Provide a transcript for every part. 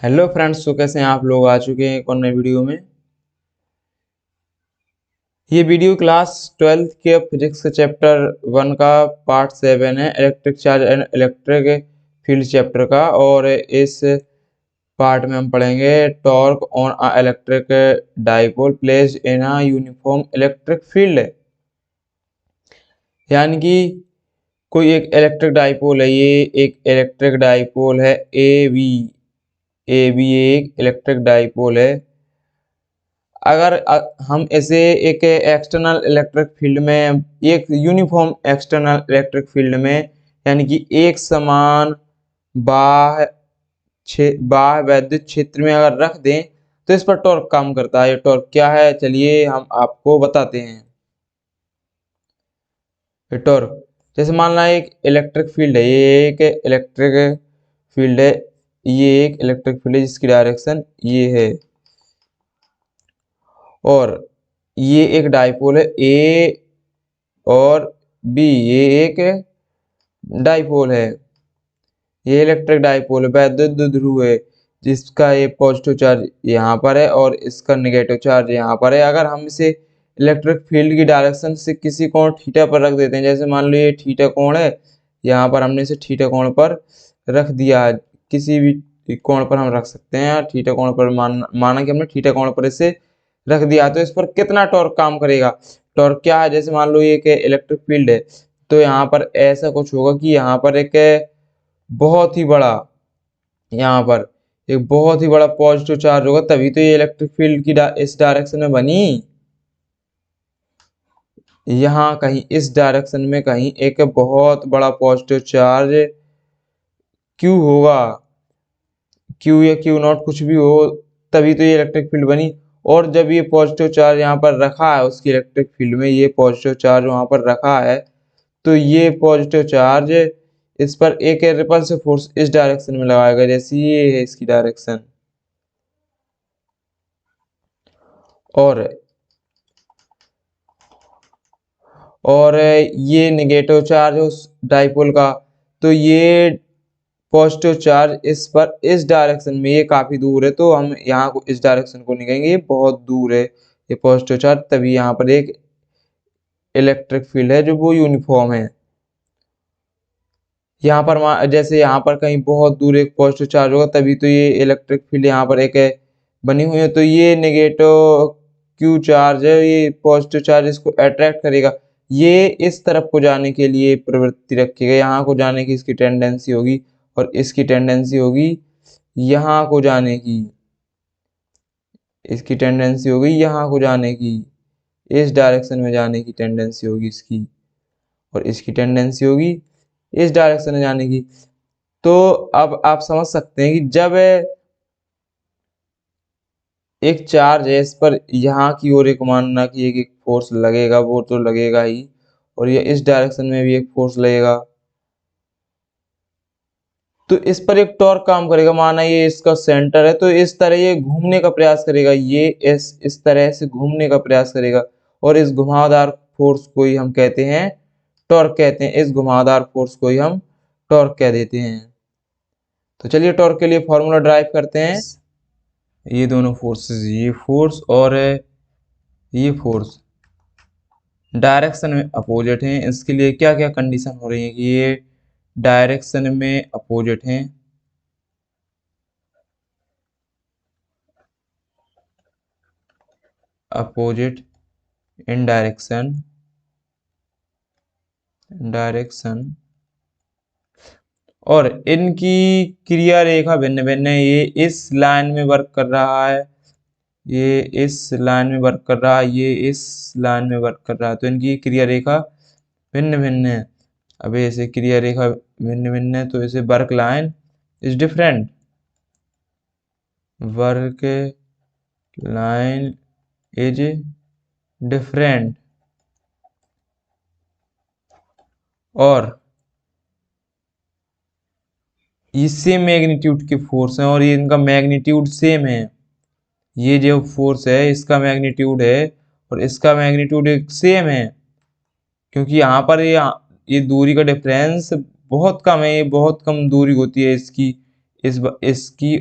Hello friends, तो कैसे हैं आप लोग। आ चुके हैं एक और नए वीडियो में। ये वीडियो क्लास 12th के फिजिक्स के चैप्टर 1 का पार्ट 7 है, electric charge and electric field chapter का। और इस पार्ट में हम पढ़ेंगे torque on a electric dipole placed in a uniform electric field. यानी कि कोई एक इलेक्ट्रिक डाइपोल है, ये एक इलेक्ट्रिक डाइपोल है ए बी एक इलेक्ट्रिक डाइपोल है। अगर हम इसे एक एक्सटर्नल इलेक्ट्रिक फील्ड में, एक यूनिफॉर्म एक्सटर्नल इलेक्ट्रिक फील्ड में, यानी कि एक समान बाह्य बाह्य वैद्युत क्षेत्र में अगर रख दें तो इस पर टॉर्क काम करता है। ये टॉर्क क्या है, चलिए हम आपको बताते हैं। ये टॉर्क, जैसे मान ला एक इलेक्ट्रिक फील्ड है, ये एक इलेक्ट्रिक फील्ड है, ये एक इलेक्ट्रिक फील्ड है जिसकी डायरेक्शन ये है। और ये एक डाइपोल है ए और बी, ये एक डाइपोल है, ये इलेक्ट्रिक डाइपोल है, वैद्युत द्विध्रुव है, जिसका ये पॉजिटिव चार्ज यहाँ पर है और इसका नेगेटिव चार्ज यहाँ पर है। अगर हम इसे इलेक्ट्रिक फील्ड की डायरेक्शन से किसी कोण थीटा पर रख देते हैं, जैसे मान लो ये थीटा कोण है, यहाँ पर हमने इसे थीटा कोण पर रख दिया है। किसी भी कोण पर हम रख सकते हैं, थीटा कोण पर माना कि हमने थीटा कोण पर इसे रख दिया, तो इस पर कितना टॉर्क काम करेगा। टॉर्क क्या है, जैसे मान लो ये एक इलेक्ट्रिक फील्ड है, तो यहाँ पर ऐसा कुछ होगा कि यहाँ पर एक बहुत ही बड़ा, यहाँ पर एक बहुत ही बड़ा पॉजिटिव चार्ज होगा, तभी तो ये इलेक्ट्रिक फील्ड की इस डायरेक्शन में बनी। यहाँ कहीं इस डायरेक्शन में कहीं एक बहुत बड़ा पॉजिटिव चार्ज क्यू होगा, क्यू या क्यू नॉट कुछ भी हो, तभी तो ये इलेक्ट्रिक फील्ड बनी। और जब ये पॉजिटिव चार्ज यहाँ पर रखा है उसकी इलेक्ट्रिक फील्ड में, ये पॉजिटिव चार्ज वहां पर रखा है, तो ये पॉजिटिव चार्ज इस पर एक रिपल्सिव फोर्स इस डायरेक्शन में लगाएगा, जैसे ये है इसकी डायरेक्शन। और ये नेगेटिव चार्ज उस डाइपोल का, तो ये पॉजिटिव चार्ज इस पर इस डायरेक्शन में, ये काफी दूर है तो हम यहाँ को इस डायरेक्शन को नहीं कहेंगे, ये बहुत दूर है ये पॉजिटिव चार्ज, तभी यहाँ पर एक इलेक्ट्रिक फील्ड है जो वो यूनिफॉर्म है। यहाँ पर जैसे यहाँ पर कहीं बहुत दूर एक पॉजिटिव चार्ज होगा, तभी तो ये इलेक्ट्रिक फील्ड यहाँ पर एक बनी हुई है। तो ये नेगेटिव क्यू चार्ज है, ये पॉजिटिव चार्ज इसको अट्रैक्ट करेगा, ये इस तरफ को जाने के लिए प्रवृत्ति रखेगा, यहाँ को जाने की इसकी टेंडेंसी होगी, और इसकी टेंडेंसी होगी यहाँ को जाने की, इसकी टेंडेंसी होगी यहाँ को जाने की, इस डायरेक्शन में जाने की टेंडेंसी होगी इसकी, और इसकी टेंडेंसी होगी इस डायरेक्शन में जाने की। तो अब आप समझ सकते हैं कि जब एक चार्ज है इस पर यहाँ की ओर एक मानना कि एक फोर्स लगेगा, वो तो लगेगा ही, और ये इस डायरेक्शन में भी एक फोर्स लगेगा, तो इस पर एक टॉर्क काम करेगा। माना ये इसका सेंटर है, तो इस तरह ये घूमने का प्रयास करेगा, ये इस तरह से घूमने का प्रयास करेगा, और इस घुमावदार फोर्स को ही हम कहते हैं टॉर्क कहते हैं, इस घुमावदार फोर्स को ही हम टॉर्क कह देते हैं। तो चलिए टॉर्क के लिए फॉर्मूला ड्राइव करते हैं। ये दोनों फोर्सेस, ये फोर्स और ये फोर्स डायरेक्शन में अपोजिट हैं। इसके लिए क्या क्या कंडीशन हो रही है कि ये डायरेक्शन में अपोजिट हैं, अपोजिट इन डायरेक्शन, और इनकी क्रिया रेखा भिन्न भिन्न है। ये इस लाइन में वर्क कर रहा है, ये इस लाइन में वर्क कर रहा है, ये इस लाइन में वर्क कर रहा है, तो इनकी क्रिया रेखा भिन्न भिन्न है। अब ऐसे क्रिया रेखा भिन्न भिन्न है तो इसे work line is different, work line is different, और ये सेम मैग्नीट्यूड के फोर्स हैं, और ये इनका मैग्नीट्यूड सेम है। ये जो फोर्स है इसका मैग्नीट्यूड है और इसका मैग्नीट्यूड सेम है, क्योंकि यहाँ पर ये दूरी का डिफरेंस बहुत कम है, ये बहुत कम दूरी होती है इसकी, इसकी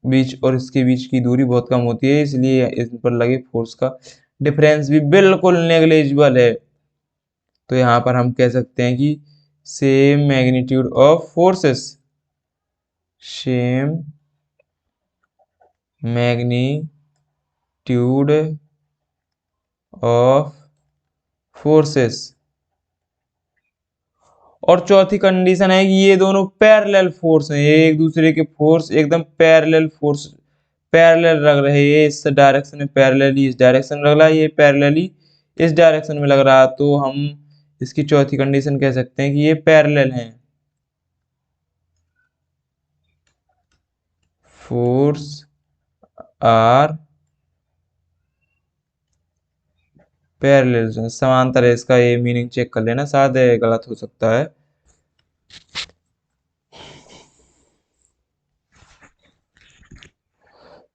बीच और इसके बीच की दूरी बहुत कम होती है, इसलिए इन पर लगे फोर्स का डिफरेंस भी बिल्कुल नेग्लिजिबल है। तो यहाँ पर हम कह सकते हैं कि same magnitude of forces, same magnitude of forces. और चौथी कंडीशन है कि ये दोनों पैरेलल फोर्स हैं, ये एक दूसरे के फोर्स एकदम पैरेलल फोर्स, पैरेलल लग रहे हैं, ये इस डायरेक्शन में पैरेलली इस डायरेक्शन में लग रहा है, ये पैरेलली इस डायरेक्शन में लग रहा है, तो हम इसकी चौथी कंडीशन कह सकते हैं कि ये पैरेलल हैं। फोर्स आर पैरेलल, समांतर है, इसका ये मीनिंग चेक कर लेना, शायद गलत हो सकता है।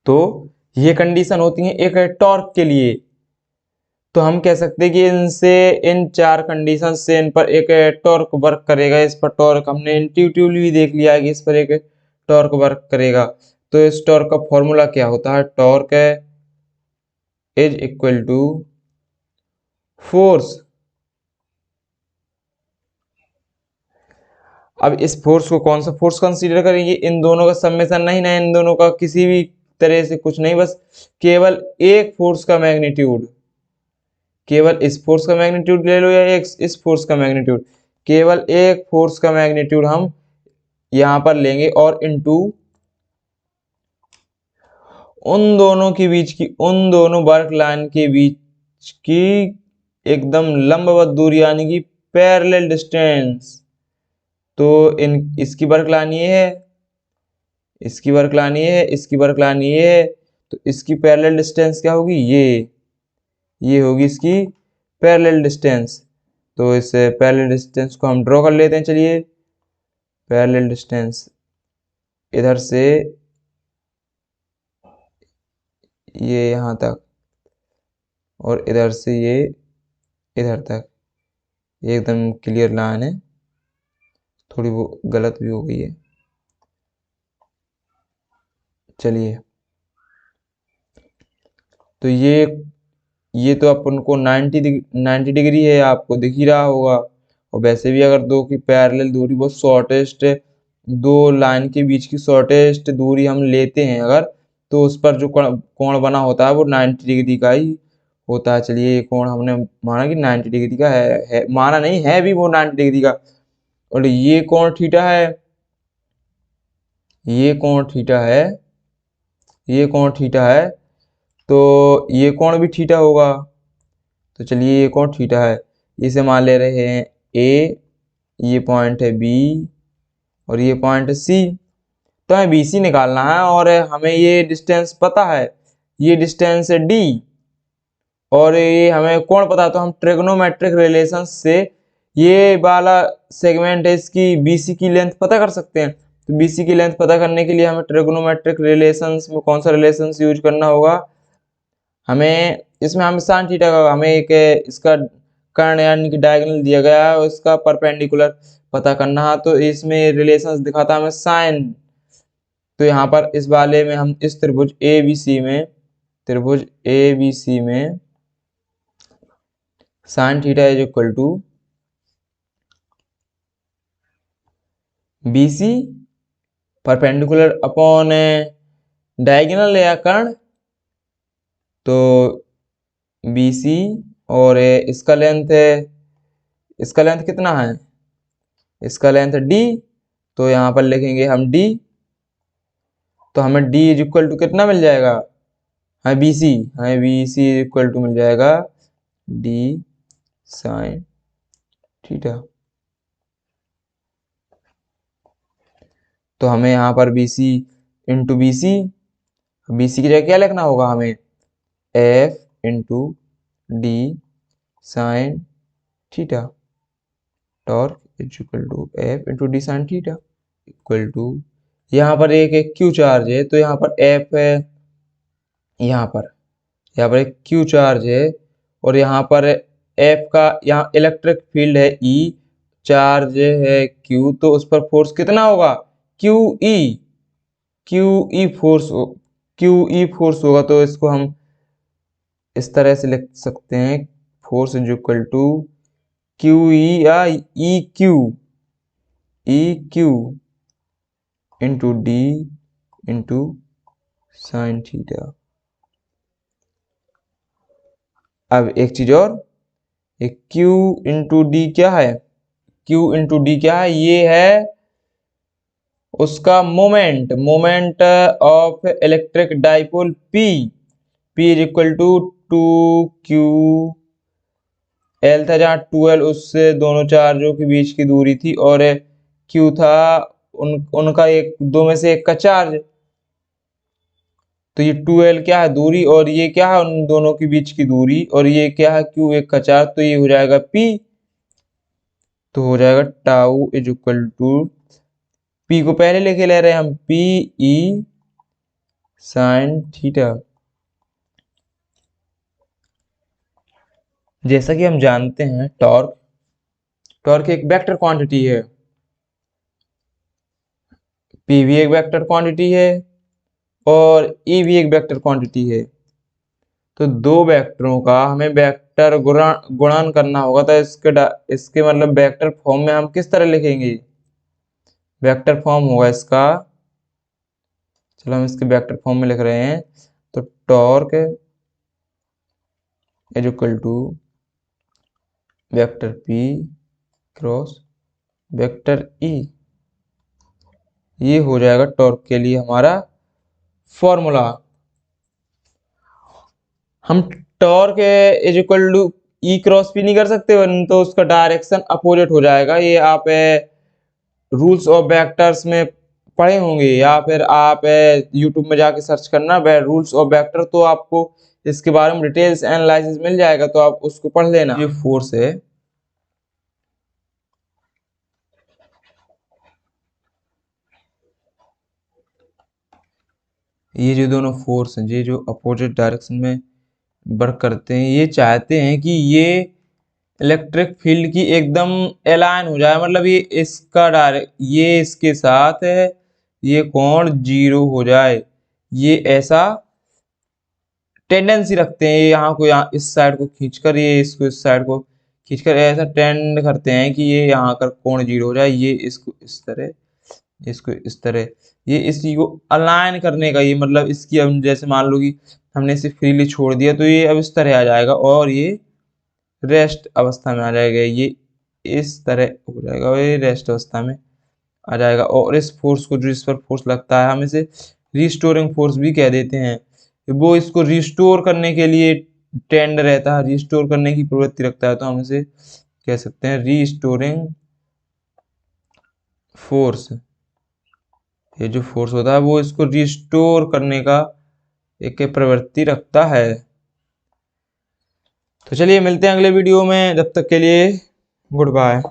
तो ये कंडीशन होती है एक टॉर्क के लिए। तो हम कह सकते हैं कि इनसे, इन चार कंडीशन से इन पर एक टॉर्क वर्क करेगा। इस पर टॉर्क हमने इंट्यूटिवली भी देख लिया है कि इस पर एक टॉर्क वर्क करेगा। तो इस टॉर्क का फॉर्मूला क्या होता है? Torque is equal to force. अब इस फोर्स को कौन सा फोर्स कंसीडर करेंगे? इन दोनों का समेशन नहीं ना, इन दोनों का किसी भी तरह से कुछ नहीं, बस केवल एक फोर्स का मैग्नीट्यूड, केवल इस फोर्स का मैग्नीट्यूड ले लो या एक इस फोर्स का मैग्नीट्यूड, केवल एक फोर्स का मैग्नीट्यूड हम यहां पर लेंगे और इनटू उन दोनों के बीच की, उन दोनों वर्क लाइन के बीच की एकदम लंबवत दूरी यानी कि पैरेलल डिस्टेंस। तो इन इसकी वर्क लाइन ये है, इसकी वर्क लाइन ये है, इसकी वर्क लाइन ये है, तो इसकी पैरेलल डिस्टेंस क्या होगी? ये होगी इसकी पैरेलल डिस्टेंस। तो इस पैरेलल डिस्टेंस को हम ड्रॉ कर लेते हैं। चलिए, पैरेलल डिस्टेंस इधर से ये यहाँ तक और इधर से ये इधर तक, ये एकदम क्लियर लाइन है, थोड़ी वो गलत भी हो गई है। चलिए, तो ये तो अपन को 90 डिग्री है, आपको दिख ही रहा होगा। और वैसे भी अगर दो की पैरेलल दूरी बहुत शॉर्टेस्ट, दो लाइन के बीच की शॉर्टेस्ट दूरी हम लेते हैं अगर, तो उस पर जो कोण बना होता है वो 90 डिग्री का ही होता है। चलिए, ये कोण हमने माना कि 90 डिग्री का है, माना नहीं है भी वो 90 डिग्री का। और ये कोण थीटा है, ये कोण थीटा है, ये कोण थीटा है, तो ये कोण भी थीटा होगा। तो चलिए, ये कोण थीटा है, इसे मान ले रहे हैं ए, ये पॉइंट है बी और ये पॉइंट है सी। तो हमें बी सी निकालना है और हमें ये डिस्टेंस पता है, ये डिस्टेंस है डी, और ये हमें कोण पता है। तो हम ट्रिग्नोमेट्रिक रिलेशन से ये वाला सेगमेंट है, इसकी बीसी की लेंथ पता कर सकते हैं। तो बीसी की लेंथ पता करने के लिए हमें ट्रिग्नोमेट्रिक रिलेशंस में कौन सा रिलेशंस यूज करना होगा? हमें इसमें हम साइन थीटा का, हमें एक इसका कर्ण यानी कि डायगोनल दिया गया है और इसका परपेंडिकुलर पता करना है। तो इसमें रिलेशंस दिखाता है हमें साइन। तो यहाँ पर इस वाले में हम इस त्रिभुज ए बी सी में, त्रिभुज ए बी सी में sine theta is equal to B C perpendicular upon diagonal या कर्ण। तो बी सी और इसका लेंथ है, इसका लेंथ कितना है? इसका लेंथ डी। तो यहाँ पर लिखेंगे हम डी। तो हमें डी इज इक्वल टू कितना मिल जाएगा? हमें बी सी, हमें B C is equal to मिल जाएगा डी साइन थीटा। तो हमें यहाँ पर B C into B C, B C की जगह क्या लिखना होगा हमें? F into D sine theta, torque is equal to F into D sine theta equal to, यहाँ पर एक क्यू चार्ज है, तो यहाँ पर एफ है, यहाँ पर एक क्यू चार्ज है, और यहाँ पर एफ का, यहाँ इलेक्ट्रिक फील्ड है ई, चार्ज है क्यू, तो उस पर फोर्स कितना होगा? Q E. Q E force होगा, तो इसको हम इस तरह से लिख सकते हैं, force is equal to Q E या E Q into D into sine theta. अब एक चीज और, एक Q इंटू डी क्या है, Q इंटू डी क्या है, ये है उसका moment of electric dipole P is equal to 2Q L था, जहाँ 2L उससे दोनों चार्जों के बीच की दूरी थी, और Q था उनका एक दो में से एक का चार्ज। तो ये 2L क्या है, दूरी, और ये क्या है, उन दोनों के बीच की दूरी, और ये क्या है, Q एक का चार्ज, तो ये हो जाएगा P। तो हो जाएगा tau is equal to, P को पहले लेके ले रहे हैं हम, P E साइन थीटा। जैसा कि हम जानते हैं, टॉर्क एक वेक्टर क्वांटिटी है, P भी एक वेक्टर क्वांटिटी है और E भी एक वेक्टर क्वांटिटी है। तो दो वेक्टरों का हमें वेक्टर गुणन करना होगा, तो इसके मतलब वेक्टर फॉर्म में हम किस तरह लिखेंगे, वेक्टर फॉर्म होगा इसका, चलो हम इसके वेक्टर फॉर्म में लिख रहे हैं। तो torque is equal to vector P cross vector E। ये हो जाएगा टॉर्क के लिए हमारा फॉर्मूला। हम torque is equal to E cross P नहीं कर सकते, वरना तो उसका डायरेक्शन अपोजिट हो जाएगा। ये आप रूल्स ऑफ वेक्टर्स में पढ़े होंगे, या फिर आप यूट्यूब में जाके सर्च करना रूल्स ऑफ वेक्टर, तो आपको इसके बारे में डिटेल्स एनालिसिस मिल जाएगा, तो आप उसको पढ़ लेना। ये फोर्स है, ये जो दोनों फोर्स हैं, ये जो अपोजिट डायरेक्शन में वर्क करते हैं, ये चाहते हैं कि ये इलेक्ट्रिक फील्ड की एकदम अलाइन हो जाए, मतलब ये इसका डायरेक्ट, ये इसके साथ है, ये कोण 0 हो जाए। ये ऐसा टेंडेंसी रखते हैं, यहाँ को यहाँ इस साइड को खींचकर, ये इसको इस साइड को खींचकर ऐसा टेंड करते हैं कि ये यहाँ का कोण 0 हो जाए। ये इसको इस तरह, इसको इस तरह, ये इसी को अलाइन करने का, ये मतलब इसकी हम जैसे मान लो कि हमने इसे फ्रीली छोड़ दिया, तो ये अब इस तरह आ जाएगा, और ये रेस्ट अवस्था में आ जाएगा, ये इस तरह हो जाएगा, और ये रेस्ट अवस्था में आ जाएगा। और इस फोर्स को, जो इस पर फोर्स लगता है, हम इसे रिस्टोरिंग फोर्स भी कह देते हैं। वो इसको रिस्टोर करने के लिए टेंड रहता है, रिस्टोर करने की प्रवृत्ति रखता है, तो हम इसे कह सकते हैं रिस्टोरिंग फोर्स। ये जो फोर्स होता है वो इसको रिस्टोर करने का एक प्रवृत्ति रखता है। तो चलिए मिलते हैं अगले वीडियो में, जब तक के लिए गुड बाय।